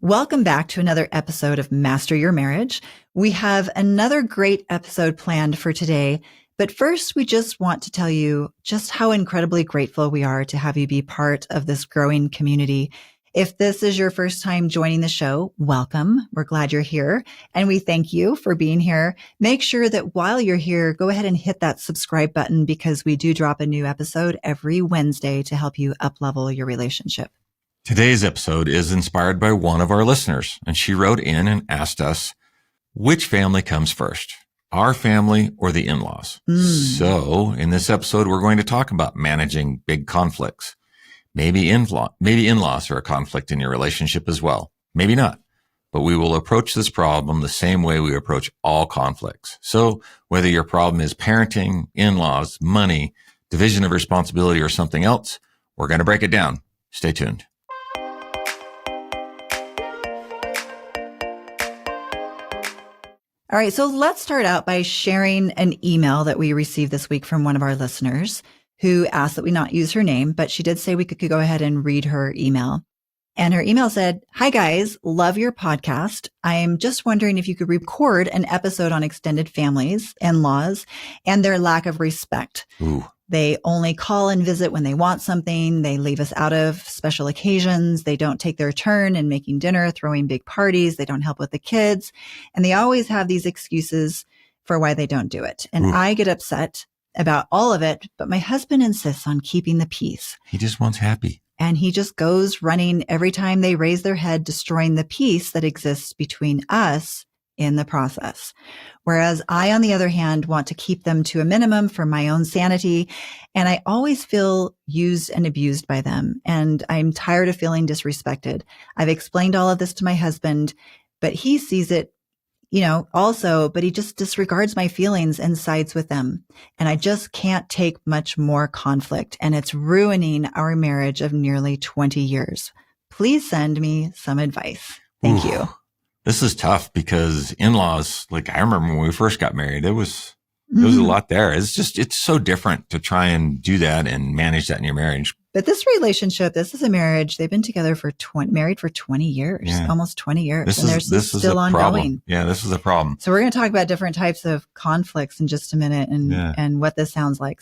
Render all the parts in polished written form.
Welcome back to another episode of Master Your Marriage. We have another great episode planned for today, but first we just want to tell you just how incredibly grateful we are to have you be part of this growing community. If this is your first time joining the show, welcome. We're glad you're here and we thank you for being here. Make sure that while you're here, go ahead and hit that subscribe button because we do drop a new episode every Wednesday to help you uplevel your relationship. Today's episode is inspired by one of our listeners, and she wrote in and asked us, which family comes first, our family or the in-laws? So in this episode, we're going to talk about managing big conflicts. Maybe in-laws are a conflict in your relationship as well. Maybe not, but we will approach this problem the same way we approach all conflicts. So whether your problem is parenting, in-laws, money, division of responsibility, or something else, we're going to break it down. Stay tuned. All right, so let's start out by sharing an email that we received this week from one of our listeners who asked that we not use her name, but she did say we could go ahead and read her email. And her email said, "Hi guys, love your podcast. I'm just wondering if you could record an episode on extended families, in-laws, and their lack of respect. Ooh. They only call and visit when they want something. They leave us out of special occasions. They don't take their turn in making dinner, throwing big parties. They don't help with the kids. And they always have these excuses for why they don't do it. And I get upset about all of it, but my husband insists on keeping the peace. He just wants happy. And he just goes running every time they raise their head, destroying the peace that exists between us in the process. Whereas I, on the other hand, want to keep them to a minimum for my own sanity. And I always feel used and abused by them. And I'm tired of feeling disrespected. I've explained all of this to my husband, but he sees it, also, but he just disregards my feelings and sides with them. And I just can't take much more conflict. And it's ruining our marriage of nearly 20 years. Please send me some advice. Thank you. This is tough because in-laws, like I remember when we first got married, there was a lot there. It's so different to try and do that and manage that in your marriage. But this relationship, this is a marriage. They've been together married for 20 years, almost 20 years. This is still ongoing. Problem. Yeah, this is a problem. So we're going to talk about different types of conflicts in just a minute and what this sounds like.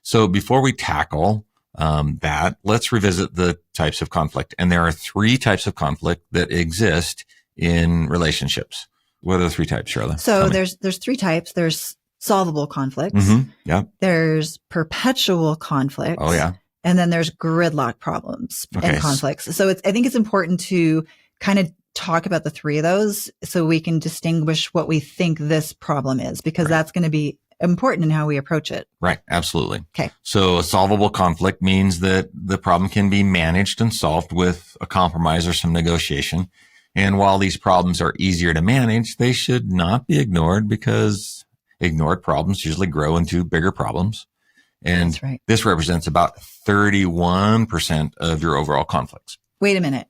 So before we tackle that, let's revisit the types of conflict. And there are three types of conflict that exist in relationships. What are the three types, Sharla? So there's three types. There's solvable conflicts. Yeah. There's perpetual conflicts. Oh, yeah. And then there's gridlock problems and conflicts. So I think it's important to kind of talk about the three of those so we can distinguish what we think this problem is, because that's going to be important in how we approach it. Right. Absolutely. Okay. So a solvable conflict means that the problem can be managed and solved with a compromise or some negotiation. And while these problems are easier to manage, they should not be ignored because ignored problems usually grow into bigger problems. And this represents about 31% of your overall conflicts. Wait a minute.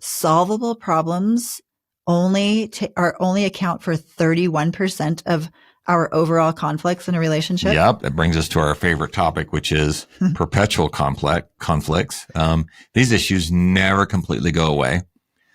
Solvable problems only account for 31% of our overall conflicts in a relationship? Yep. That brings us to our favorite topic, which is perpetual conflicts. These issues never completely go away.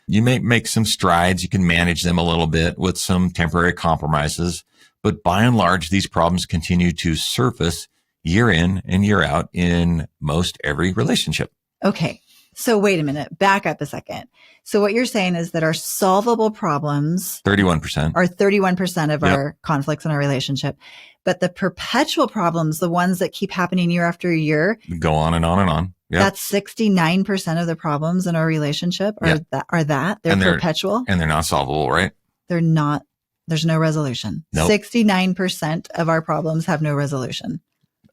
You may make some strides. You can manage them a little bit with some temporary compromises. But by and large, these problems continue to surface year in and year out in most every relationship. Okay. So wait a minute. Back up a second. So what you're saying is that our solvable problems 31% are 31% of our conflicts in our relationship. But the perpetual problems, the ones that keep happening year after year, go on and on and on. Yep. That's 69% of the problems in our relationship they're perpetual. And they're not solvable, right? They're not. There's no resolution. Nope. 69% of our problems have no resolution.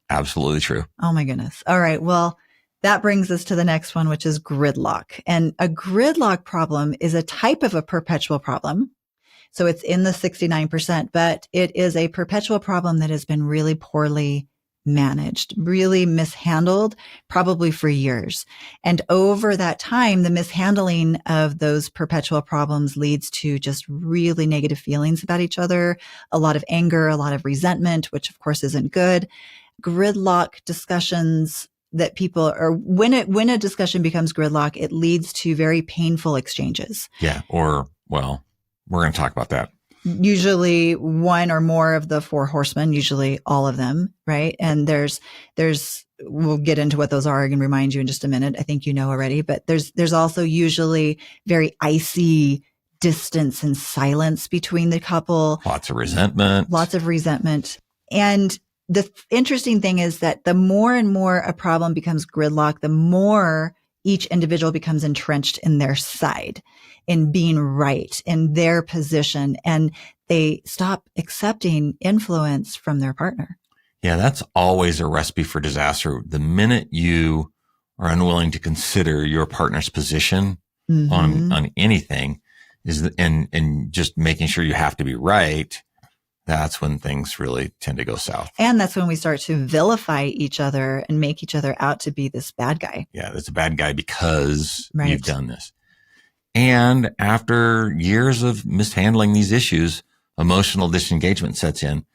Absolutely true. Oh my goodness. All right. Well, that brings us to the next one, which is gridlock. And a gridlock problem is a type of a perpetual problem. So it's in the 69%, but it is a perpetual problem that has been really poorly managed, really mishandled, probably for years. And over that time, the mishandling of those perpetual problems leads to just really negative feelings about each other, a lot of anger, a lot of resentment, which of course isn't good. Gridlock discussions that people are, when a discussion becomes gridlock, it leads to very painful exchanges. Yeah. Or, well, we're going to talk about that. Usually one or more of the four horsemen, usually all of them, right? And there's, we'll get into what those are. I can remind you in just a minute. I think you know already, but there's also usually very icy distance and silence between the couple. Lots of resentment. And the interesting thing is that the more and more a problem becomes gridlock, the more each individual becomes entrenched in their side, in being right, in their position, and they stop accepting influence from their partner. Yeah, that's always a recipe for disaster. The minute you are unwilling to consider your partner's position on anything and just making sure you have to be right, that's when things really tend to go south. And that's when we start to vilify each other and make each other out to be this bad guy. Yeah, it's a bad guy because you've done this. And after years of mishandling these issues, emotional disengagement sets in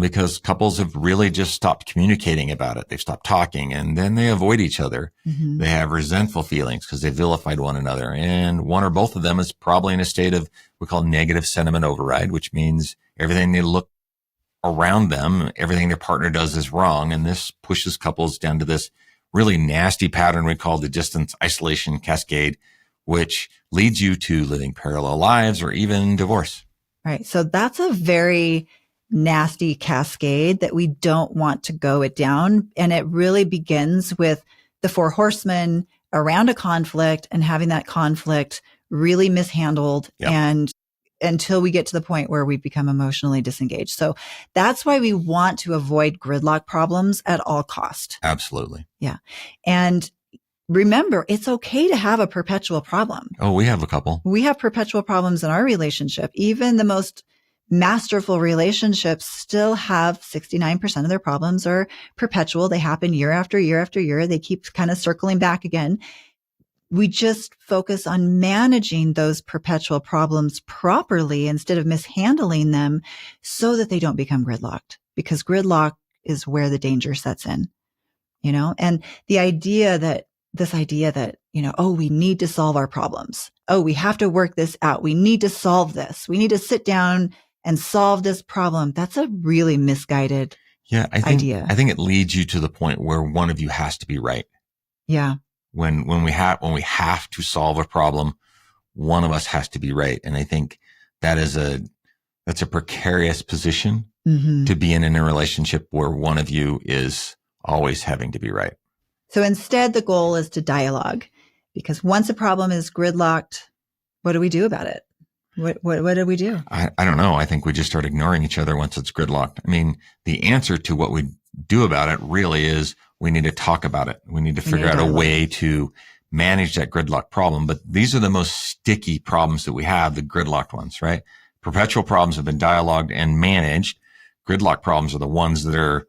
because couples have really just stopped communicating about it. They've stopped talking, and then they avoid each other. They have resentful feelings because they vilified one another. And one or both of them is probably in a state of we call negative sentiment override, which means everything they look around them, everything their partner does is wrong. And this pushes couples down to this really nasty pattern we call the distance isolation cascade, which leads you to living parallel lives or even divorce. Right. So that's a very nasty cascade that we don't want to go it down. And it really begins with the four horsemen around a conflict and having that conflict really mishandled and until we get to the point where we become emotionally disengaged. So that's why we want to avoid gridlock problems at all cost. Absolutely. Yeah. And remember, it's okay to have a perpetual problem. Oh, we have a couple. We have perpetual problems in our relationship. Even the most masterful relationships still have 69% of their problems are perpetual. They happen year after year after year. They keep kind of circling back again. We just focus on managing those perpetual problems properly instead of mishandling them so that they don't become gridlocked, because gridlock is where the danger sets in, you know, and this idea that, you know, oh, we need to solve our problems. Oh, we have to work this out. We need to solve this. We need to sit down and solve this problem. That's a really misguided idea. I think it leads you to the point where one of you has to be right. Yeah. When we have to solve a problem, one of us has to be right. And I think that's a precarious position to be in a relationship where one of you is always having to be right. So instead, the goal is to dialogue, because once a problem is gridlocked, what do we do about it? What do we do? I don't know. I think we just start ignoring each other once it's gridlocked. I mean, the answer to what we do about it really is we need to talk about it. We need to figure out a way to manage that gridlock problem. But these are the most sticky problems that we have, the gridlocked ones, right? Perpetual problems have been dialogued and managed. Gridlock problems are the ones that are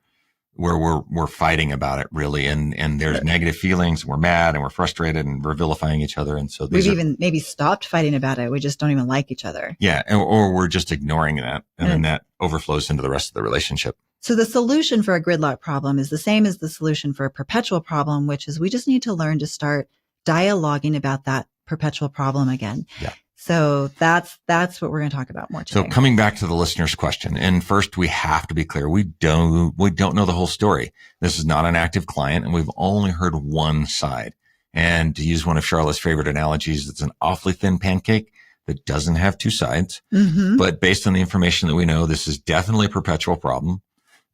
where we're fighting about it really. And there's negative feelings. We're mad and we're frustrated and we're vilifying each other. And so we've even maybe stopped fighting about it. We just don't even like each other. Yeah. Or we're just ignoring that. And then that overflows into the rest of the relationship. So the solution for a gridlock problem is the same as the solution for a perpetual problem, which is we just need to learn to start dialoguing about that perpetual problem again. Yeah. So that's what we're going to talk about more today. So coming back to the listener's question, and first we have to be clear, we don't know the whole story. This is not an active client, and we've only heard one side. And to use one of Sharla's favorite analogies, it's an awfully thin pancake that doesn't have two sides. But based on the information that we know, this is definitely a perpetual problem.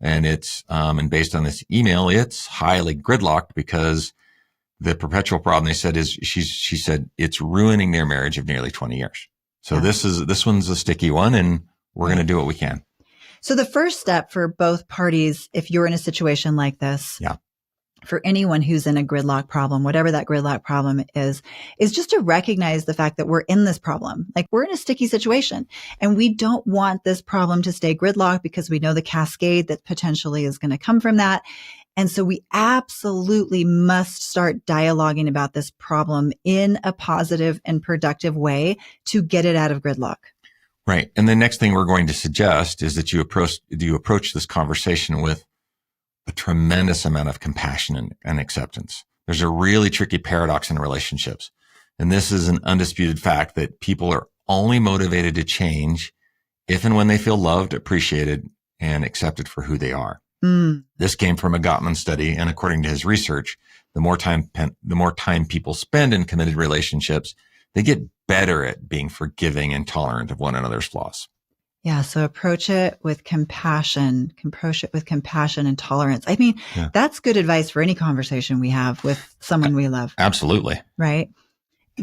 And it's, and based on this email, it's highly gridlocked because the perpetual problem they said is, she said it's ruining their marriage of nearly 20 years. So this one's a sticky one, and we're going to do what we can. So the first step for both parties, if you're in a situation like this, for anyone who's in a gridlock problem, whatever that gridlock problem is just to recognize the fact that we're in this problem. Like, we're in a sticky situation and we don't want this problem to stay gridlocked because we know the cascade that potentially is going to come from that. And so we absolutely must start dialoguing about this problem in a positive and productive way to get it out of gridlock. Right. And the next thing we're going to suggest is that you approach this conversation with a tremendous amount of compassion and acceptance. There's a really tricky paradox in relationships. And this is an undisputed fact that people are only motivated to change if and when they feel loved, appreciated, and accepted for who they are. This came from a Gottman study, and according to his research, the more time people spend in committed relationships, they get better at being forgiving and tolerant of one another's flaws. Yeah. So approach it with compassion, and tolerance. I mean, that's good advice for any conversation we have with someone we love. Absolutely. Right.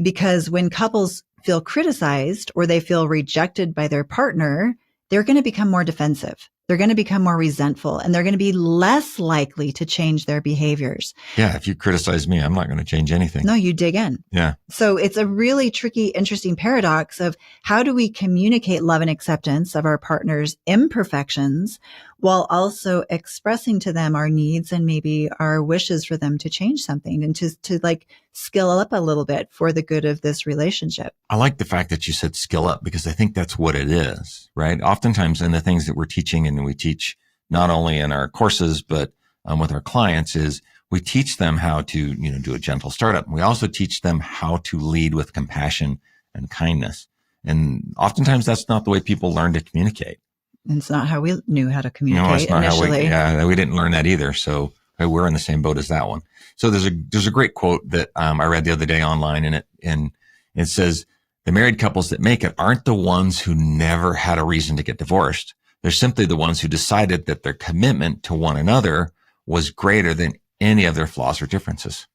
Because when couples feel criticized or they feel rejected by their partner, they're going to become more defensive. They're going to become more resentful, and they're going to be less likely to change their behaviors. Yeah. If you criticize me, I'm not going to change anything. No, you dig in. Yeah. So it's a really tricky, interesting paradox of how do we communicate love and acceptance of our partner's imperfections while also expressing to them our needs and maybe our wishes for them to change something and to like skill up a little bit for the good of this relationship. I like the fact that you said skill up, because I think that's what it is, right? Oftentimes in the things that we're teaching, and we teach not only in our courses, but with our clients, is we teach them how to, do a gentle startup. We also teach them how to lead with compassion and kindness. And oftentimes that's not the way people learn to communicate. And it's not how we knew how to communicate it's not initially. We didn't learn that either. So we're in the same boat as that one. So there's a great quote that I read the other day online, and it says, the married couples that make it aren't the ones who never had a reason to get divorced. They're simply the ones who decided that their commitment to one another was greater than any of their flaws or differences.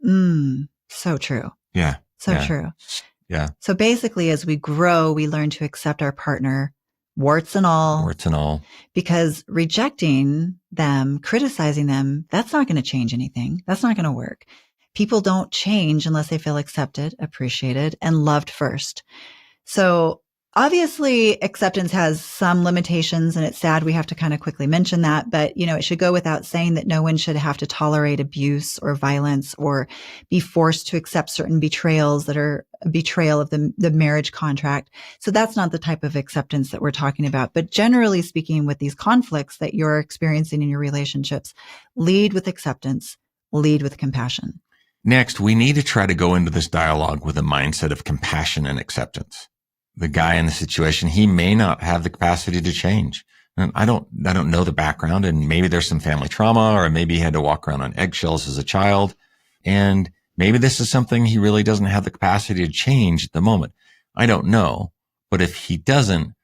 So true. Yeah. So true. Yeah. So basically, as we grow, we learn to accept our partner, warts and all. Because rejecting them, criticizing them, that's not going to change anything. That's not going to work. People don't change unless they feel accepted, appreciated, and loved first. So obviously, acceptance has some limitations, and it's sad we have to kind of quickly mention that. But, it should go without saying that no one should have to tolerate abuse or violence or be forced to accept certain betrayals that are a betrayal of the marriage contract. So that's not the type of acceptance that we're talking about. But generally speaking, with these conflicts that you're experiencing in your relationships, lead with acceptance, lead with compassion. Next, we need to try to go into this dialogue with a mindset of compassion and acceptance. The guy in the situation, he may not have the capacity to change. And I don't know the background, and maybe there's some family trauma, or maybe he had to walk around on eggshells as a child. And maybe this is something he really doesn't have the capacity to change at the moment. I don't know. But if he doesn't,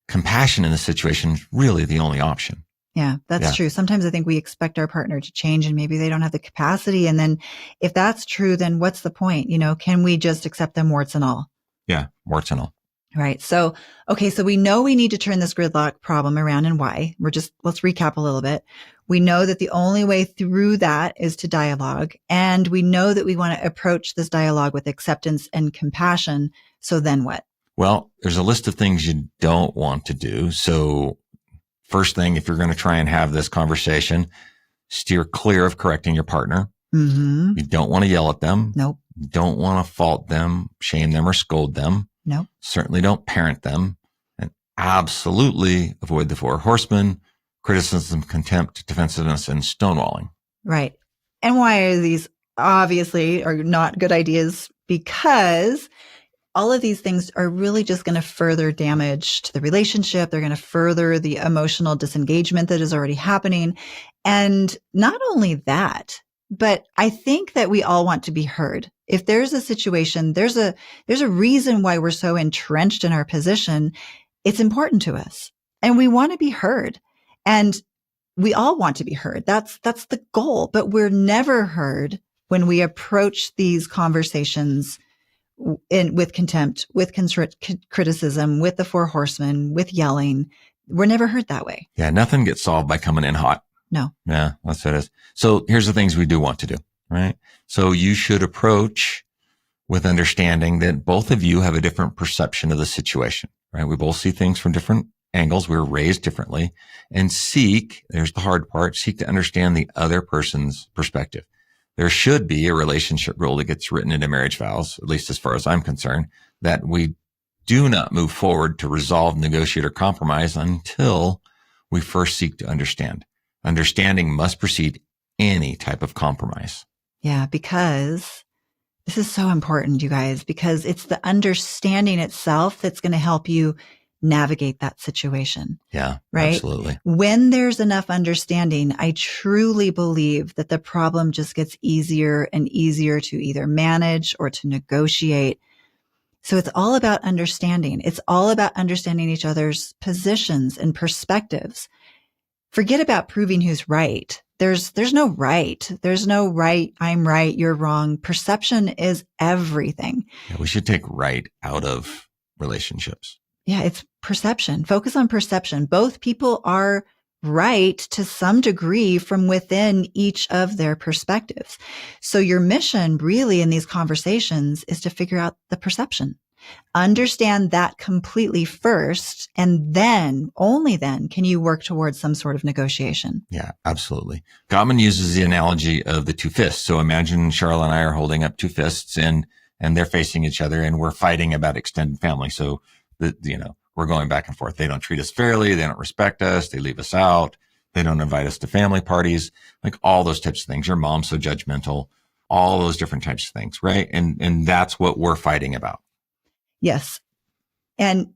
compassion in the situation is really the only option. Yeah, that's true. Sometimes I think we expect our partner to change and maybe they don't have the capacity. And then if that's true, then what's the point? Can we just accept them warts and all? Yeah, warts and all. Right. So, okay. So we know we need to turn this gridlock problem around, and why. Let's recap a little bit. We know that the only way through that is to dialogue. And we know that we want to approach this dialogue with acceptance and compassion. So then what? Well, there's a list of things you don't want to do. So first thing, if you're going to try and have this conversation, steer clear of correcting your partner. Mm-hmm. You don't want to yell at them. Nope. You don't want to fault them, shame them, or scold them. Nope. Certainly don't parent them. And absolutely avoid the 4 horsemen: criticism, contempt, defensiveness, and stonewalling. Right. And why are these obviously are not good ideas? Because all of these things are really just going to further damage to the relationship. They're going to further the emotional disengagement that is already happening. And not only that, but I think that we all want to be heard. If there's a situation, there's a reason why we're so entrenched in our position. It's important to us and we want to be heard, and we all want to be heard. That's the goal, but we're never heard when we approach these conversations with contempt, with criticism, with the 4 horsemen, with yelling. We're never heard that way. Yeah. Nothing gets solved by coming in hot. No. Yeah, that's what it is. So here's the things we do want to do, right? So you should approach with understanding that both of you have a different perception of the situation, right? We both see things from different angles. We were raised differently, and there's the hard part, seek to understand the other person's perspective. There should be a relationship rule that gets written into marriage vows, at least as far as I'm concerned, that we do not move forward to resolve, negotiate, or compromise until we first seek to understand. Understanding must precede any type of compromise. Yeah, because this is so important, you guys, because it's the understanding itself that's going to help you navigate that situation. Yeah, right? absolutely. When there's enough understanding, I truly believe that the problem just gets easier and easier to either manage or to negotiate. So it's all about understanding. It's all about understanding each other's positions and perspectives. Forget about proving who's right. There's no right. There's no right. I'm right. You're wrong. Perception is everything. Yeah, we should take right out of relationships. Yeah, it's perception. Focus on perception. Both people are right to some degree from within each of their perspectives. So your mission really in these conversations is to figure out the perception. Understand that completely first, and then, only then, can you work towards some sort of negotiation. Yeah, absolutely. Gottman uses the analogy of the two fists. So imagine Sharla and I are holding up two fists and they're facing each other and we're fighting about extended family. So we're going back and forth. They don't treat us fairly. They don't respect us. They leave us out. They don't invite us to family parties, like all those types of things. Your mom's so judgmental, all those different types of things, right? And that's what we're fighting about. Yes. And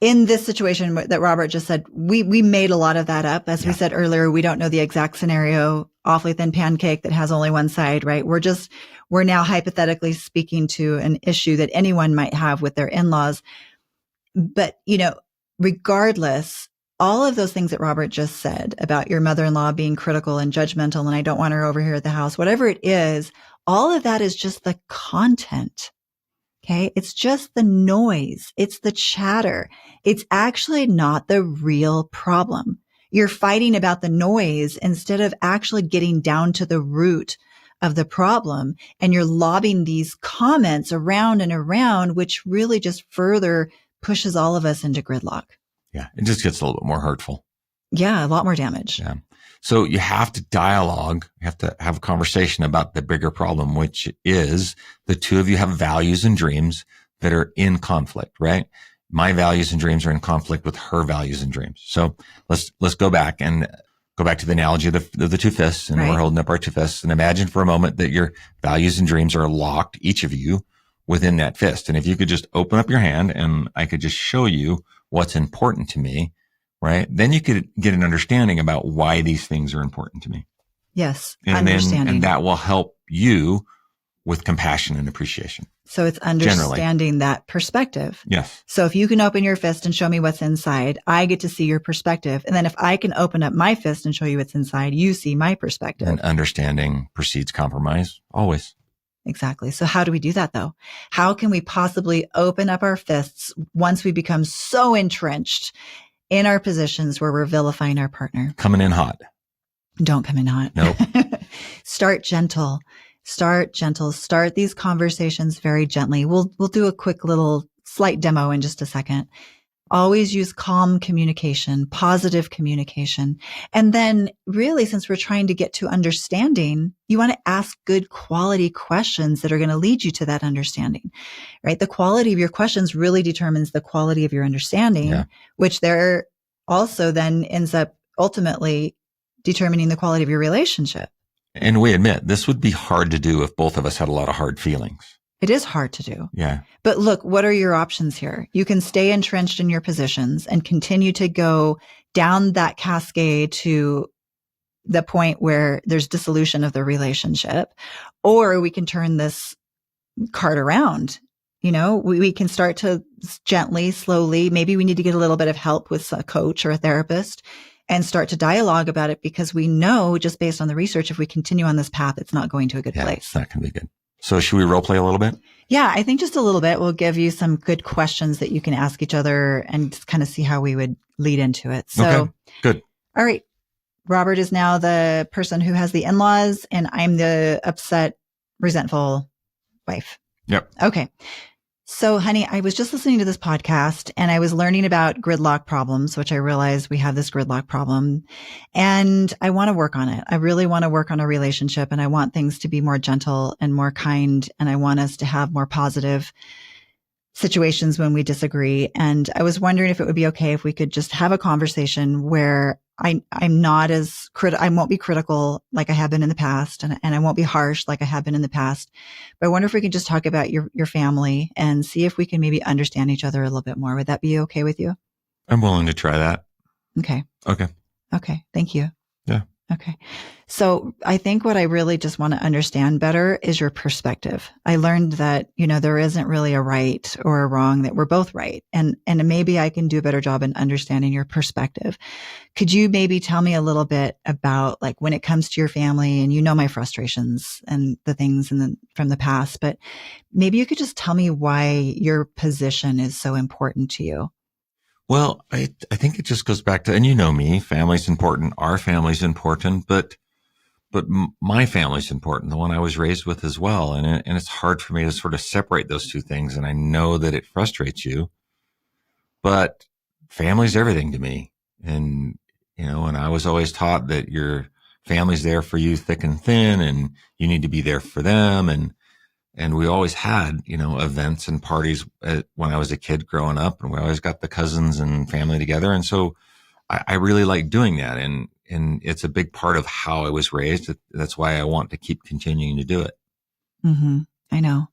in this situation that Robert just said, we made a lot of that up. As we said earlier, we don't know the exact scenario, awfully thin pancake that has only one side, right? We're now hypothetically speaking to an issue that anyone might have with their in-laws. But, regardless, all of those things that Robert just said about your mother-in-law being critical and judgmental, and I don't want her over here at the house, whatever it is, all of that is just the content. Okay. It's just the noise. It's the chatter. It's actually not the real problem. You're fighting about the noise instead of actually getting down to the root of the problem. And you're lobbing these comments around and around, which really just further pushes all of us into gridlock. Yeah. It just gets a little bit more hurtful. Yeah. A lot more damage. Yeah. So you have to dialogue. You have to have a conversation about the bigger problem, which is the two of you have values and dreams that are in conflict, right? My values and dreams are in conflict with her values and dreams. So let's go back to the analogy of the two fists, and right. We're holding up our two fists, and imagine for a moment that your values and dreams are locked, each of you, within that fist. And if you could just open up your hand and I could just show you what's important to me, right? Then you could get an understanding about why these things are important to me. Yes. And that will help you with compassion and appreciation. So it's understanding that perspective. Yes. So if you can open your fist and show me what's inside, I get to see your perspective. And then if I can open up my fist and show you what's inside, you see my perspective. And understanding precedes compromise, always. Exactly. So how do we do that though? How can we possibly open up our fists once we become so entrenched in our positions where we're vilifying our partner? Coming in hot. Don't come in hot. Nope. Start gentle. Start gentle. Start these conversations very gently. We'll do a quick little slight demo in just a second. Always use calm communication, positive communication. And then really, since we're trying to get to understanding, you want to ask good quality questions that are going to lead you to that understanding, right? The quality of your questions really determines the quality of your understanding, which there also then ends up ultimately determining the quality of your relationship. And we admit this would be hard to do if both of us had a lot of hard feelings. It is hard to do. Yeah. But look, what are your options here? You can stay entrenched in your positions and continue to go down that cascade to the point where there's dissolution of the relationship, or we can turn this cart around. We can start to gently, slowly, maybe we need to get a little bit of help with a coach or a therapist and start to dialogue about it, because we know just based on the research, if we continue on this path, it's not going to a good place. It's not going to be good. So should we role play a little bit? Yeah, I think just a little bit. We'll give you some good questions that you can ask each other and just kind of see how we would lead into it. So, okay, good. All right. Robert is now the person who has the in-laws, and I'm the upset, resentful wife. Yep. Okay. So, honey, I was just listening to this podcast and I was learning about gridlock problems, which I realized we have this gridlock problem, and I want to work on it. I really want to work on a relationship, and I want things to be more gentle and more kind. And I want us to have more positive situations when we disagree. And I was wondering if it would be okay if we could just have a conversation where I'm not as I won't be critical like I have been in the past, and I won't be harsh like I have been in the past. But I wonder if we could just talk about your family and see if we can maybe understand each other a little bit more. Would that be okay with you? I'm willing to try that. Okay. Okay. Okay. Thank you. Yeah. Okay. So I think what I really just want to understand better is your perspective. I learned that, there isn't really a right or a wrong, that we're both right. And maybe I can do a better job in understanding your perspective. Could you maybe tell me a little bit about, like, when it comes to your family, and my frustrations and the things from the past, but maybe you could just tell me why your position is so important to you. Well, I think it just goes back to, and me, family's important, our family's important, but my family's important, the one I was raised with as well. And it's hard for me to sort of separate those two things. And I know that it frustrates you, but family's everything to me. And, and I was always taught that your family's there for you thick and thin, and you need to be there for them. And we always had, events and parties when I was a kid growing up, and we always got the cousins and family together. And so I really like doing that. And it's a big part of how I was raised. That's why I want to keep continuing to do it. Mm-hmm. I know.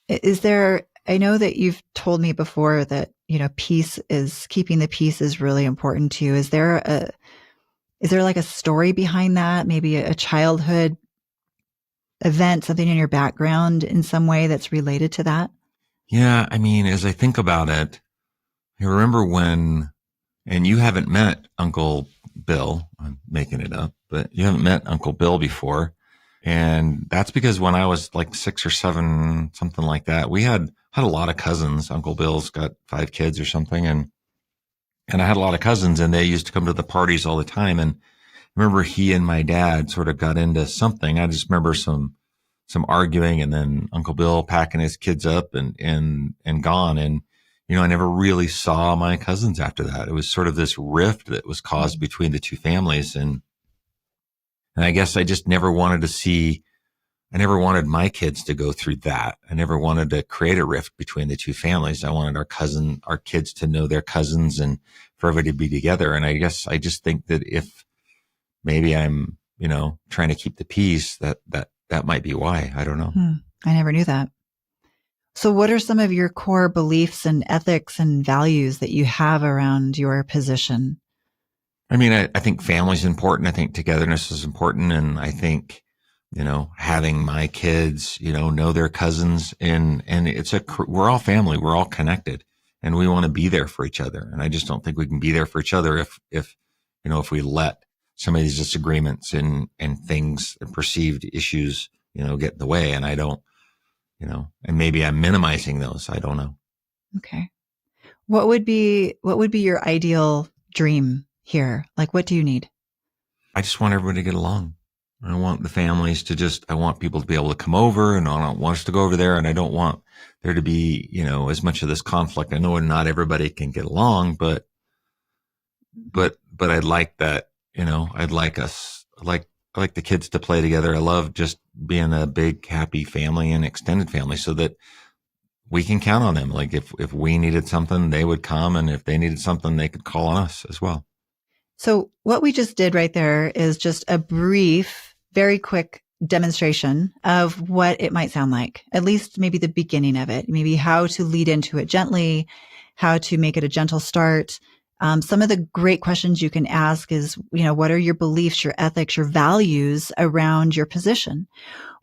I know that you've told me before that, keeping the peace is really important to you. Is there like a story behind that? Maybe a childhood event, something in your background in some way that's related to that? Yeah. I mean, as I think about it, I remember when, and you haven't met Uncle Bill, I'm making it up, but you haven't met Uncle Bill before. And that's because when I was like 6 or 7, something like that, we had a lot of cousins. Uncle Bill's got 5 kids or something. And I had a lot of cousins, and they used to come to the parties all the time. And I remember he and my dad sort of got into something. I just remember some arguing, and then Uncle Bill packing his kids up and gone. And, I never really saw my cousins after that. It was sort of this rift that was caused between the two families. And I guess I just never wanted I never wanted my kids to go through that. I never wanted to create a rift between the two families. I wanted our kids to know their cousins and for everybody to be together. And I guess I just think that if maybe I'm, trying to keep the peace, that might be why. I don't know. I never knew that. So what are some of your core beliefs and ethics and values that you have around your position? I mean, I think family's important. I think togetherness is important. And I think, having my kids, know their cousins, and we're all family. We're all connected, and we want to be there for each other. And I just don't think we can be there for each other if we let some of these disagreements and things and perceived issues, get in the way. And I don't, and maybe I'm minimizing those. I don't know. Okay. What would be your ideal dream here? Like, what do you need? I just want everybody to get along. I want the families to I want people to be able to come over, and I don't want us to go over there. And I don't want there to be, as much of this conflict. I know not everybody can get along, but I'd like that, I'd like I like the kids to play together. I love just being a big, happy family and extended family, so that we can count on them. Like if we needed something, they would come, and if they needed something, they could call on us as well. So what we just did right there is just a brief, very quick demonstration of what it might sound like, at least maybe the beginning of it, maybe how to lead into it gently, how to make it a gentle start. Some of the great questions you can ask is, what are your beliefs, your ethics, your values around your position?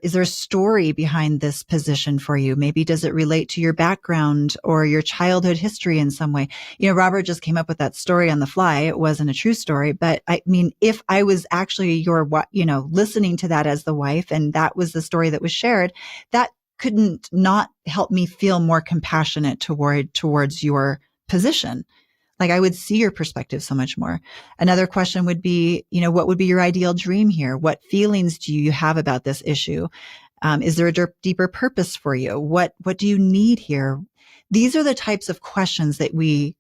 Is there a story behind this position for you? Maybe does it relate to your background or your childhood history in some way? Robert just came up with that story on the fly. It wasn't a true story, but I mean, if I was actually listening to that as the wife, and that was the story that was shared, that couldn't not help me feel more compassionate towards your position. Like, I would see your perspective so much more. Another question would be, what would be your ideal dream here? What feelings do you have about this issue? Is there a deeper purpose for you? What do you need here? These are the types of questions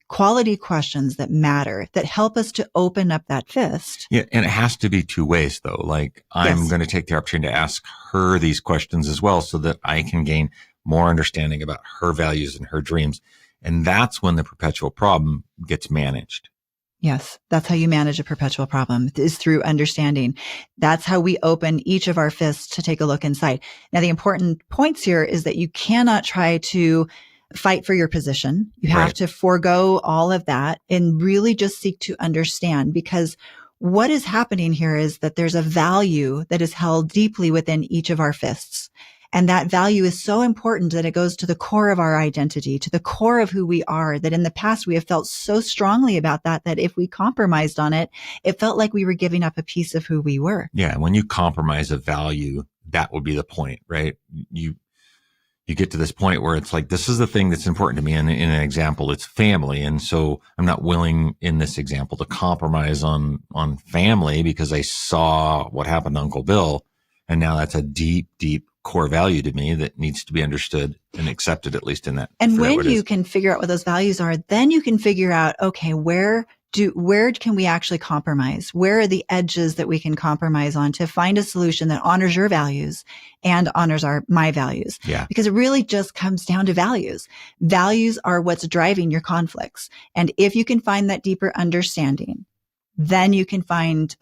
quality questions that matter, that help us to open up that fist. Yeah. And it has to be 2 ways though. Like, I'm going to take the opportunity to ask her these questions as well, so that I can gain more understanding about her values and her dreams. And that's when the perpetual problem gets managed. Yes, that's how you manage a perpetual problem, is through understanding. That's how we open each of our fists to take a look inside. Now, the important points here is that you cannot try to fight for your position. You have to forego all of that and really just seek to understand, because what is happening here is that there's a value that is held deeply within each of our fists. And that value is so important that it goes to the core of our identity, to the core of who we are, that in the past we have felt so strongly about that if we compromised on it, it felt like we were giving up a piece of who we were. Yeah. When you compromise a value, that would be the point, right? You get to this point where it's like, this is the thing that's important to me. And in an example, it's family. And so I'm not willing in this example to compromise on family because I saw what happened to Uncle Bill. And now that's a deep, deep core value to me that needs to be understood and accepted, at least in that. And when you can figure out what those values are, then you can figure out, okay, where can we actually compromise? Where are the edges that we can compromise on to find a solution that honors your values and honors my values? Yeah. Because it really just comes down to values. Values are what's driving your conflicts. And if you can find that deeper understanding, then you can find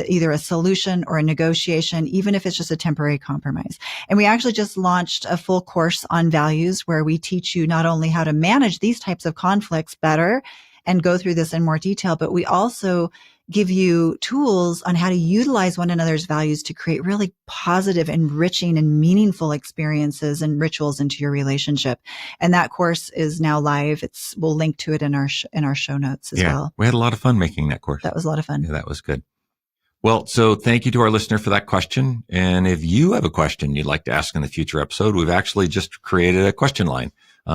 either a solution or a negotiation, even if it's just a temporary compromise. And we actually just launched a full course on values where we teach you not only how to manage these types of conflicts better and go through this in more detail, but we also give you tools on how to utilize one another's values to create really positive, enriching, and meaningful experiences and rituals into your relationship. And that course is now live. We'll link to it in our show notes as well. We had a lot of fun making that course. That was a lot of fun. Yeah, that was good. Well, so thank you to our listener for that question. And if you have a question you'd like to ask in the future episode, we've actually just created a question line.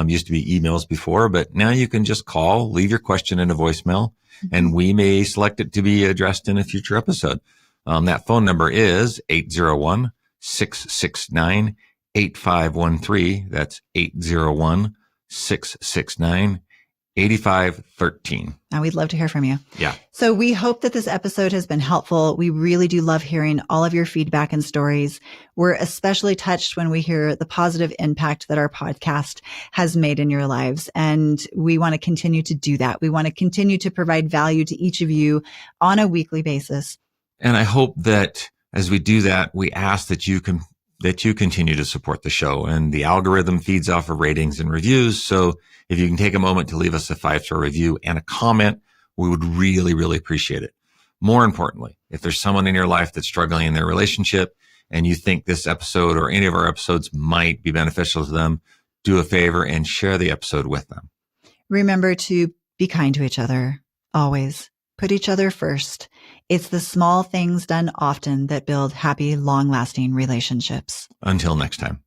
Used to be emails before, but now you can just call, leave your question in a voicemail, and we may select it to be addressed in a future episode. That phone number is 801-669-8513. That's 801-669-8513. Now, we'd love to hear from you. Yeah. So we hope that this episode has been helpful. We really do love hearing all of your feedback and stories. We're especially touched when we hear the positive impact that our podcast has made in your lives. And we want to continue to do that. We want to continue to provide value to each of you on a weekly basis. And I hope that as we do that, we ask that you continue to support the show, and the algorithm feeds off of ratings and reviews. So if you can take a moment to leave us a 5-star review and a comment, we would really, really appreciate it. More importantly, if there's someone in your life that's struggling in their relationship and you think this episode or any of our episodes might be beneficial to them, do a favor and share the episode with them. Remember to be kind to each other, always. Put each other first. It's the small things done often that build happy, long-lasting relationships. Until next time.